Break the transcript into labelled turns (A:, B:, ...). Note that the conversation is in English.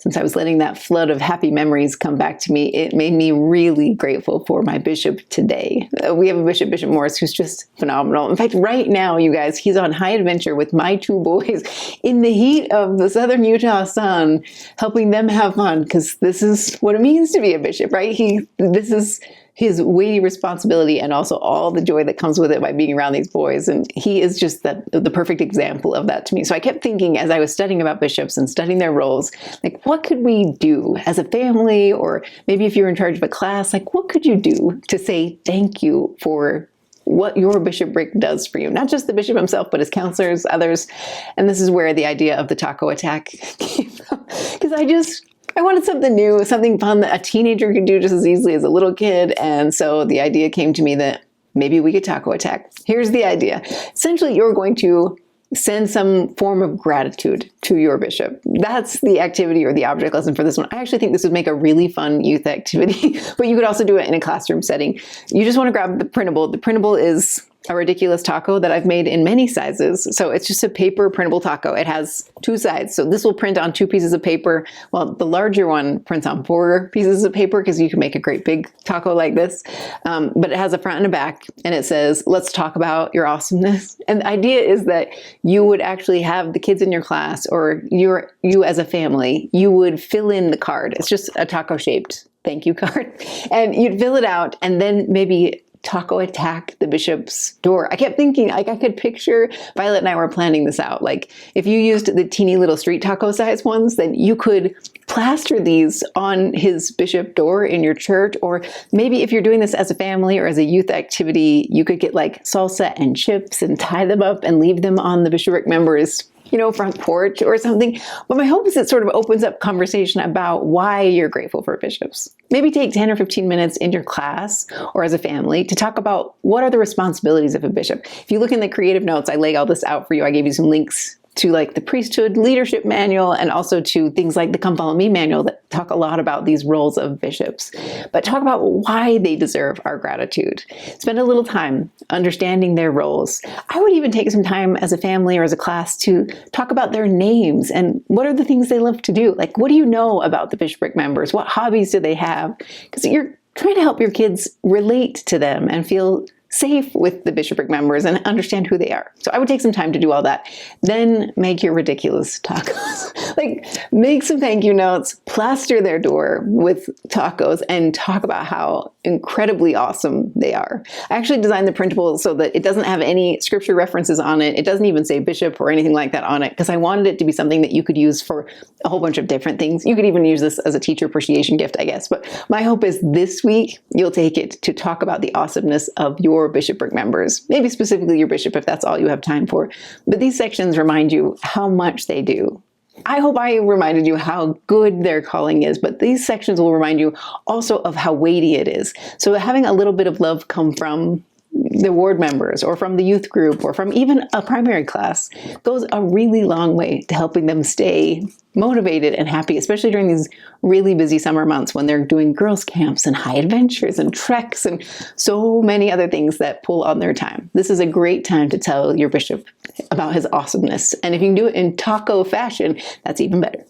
A: since I was letting that flood of happy memories come back to me, it made me really grateful for my bishop today. We have a bishop, Bishop Morris, who's just phenomenal. In fact, right now, you guys, he's on high adventure with my two boys in the heat of the southern Utah sun, helping them have fun, because this is what it means to be a bishop, right? This is his weighty responsibility and also all the joy that comes with it by being around these boys. And he is just the perfect example of that to me. So I kept thinking as I was studying about bishops and studying their roles, like, what could we do as a family, or maybe if you're in charge of a class, like, what could you do to say thank you for what your bishopric does for you? Not just the bishop himself, but his counselors, others. And this is where the idea of the taco-tack came from. Because I wanted something new, something fun that a teenager could do just as easily as a little kid. And so the idea came to me that maybe we could taco-tack. Here's the idea. Essentially, you're going to send some form of gratitude to your bishop. That's the activity or the object lesson for this one. I actually think this would make a really fun youth activity, but you could also do it in a classroom setting. You just want to grab the printable. The printable is a ridiculous taco that I've made in many sizes. So it's just a paper printable taco. It has two sides. So this will print on 2 pieces of paper. Well, the larger one prints on 4 pieces of paper because you can make a great big taco like this. But it has a front and a back, and it says, let's talk about your awesomeness. And the idea is that you would actually have the kids in your class, or you as a family, you would fill in the card. It's just a taco shaped thank you card. And you'd fill it out and then maybe taco-tack the bishop's door. I kept thinking, like, I could picture, Violet and I were planning this out. Like, if you used the teeny little street taco size ones, then you could plaster these on his bishop door in your church. Or maybe if you're doing this as a family or as a youth activity, you could get like salsa and chips and tie them up and leave them on the bishopric members' front porch or something. But my hope is it sort of opens up conversation about why you're grateful for bishops. Maybe take 10 or 15 minutes in your class or as a family to talk about what are the responsibilities of a bishop. If you look in the creative notes, I lay all this out for you. I gave you some links to like the priesthood leadership manual and also to things like the Come Follow Me manual that talk a lot about these roles of bishops, but talk about why they deserve our gratitude. Spend a little time understanding their roles. I would even take some time as a family or as a class to talk about their names and what are the things they love to do. Like, what do you know about the bishopric members? What hobbies do they have? Because you're trying to help your kids relate to them and feel safe with the bishopric members and understand who they are. So I would take some time to do all that. Then make your ridiculous tacos. Like, make some thank you notes, plaster their door with tacos, and talk about how incredibly awesome they are. I actually designed the printable so that it doesn't have any scripture references on it. It doesn't even say bishop or anything like that on it, because I wanted it to be something that you could use for a whole bunch of different things. You could even use this as a teacher appreciation gift, I guess. But my hope is this week you'll take it to talk about the awesomeness of your bishopric members, maybe specifically your bishop if that's all you have time for. But these sections remind you how much they do. I hope I reminded you how good their calling is, but these sections will remind you also of how weighty it is. So having a little bit of love come from the ward members or from the youth group or from even a primary class goes a really long way to helping them stay motivated and happy, especially during these really busy summer months when they're doing girls' camps and high adventures and treks and so many other things that pull on their time. This is a great time to tell your bishop about his awesomeness. And if you can do it in taco fashion, that's even better.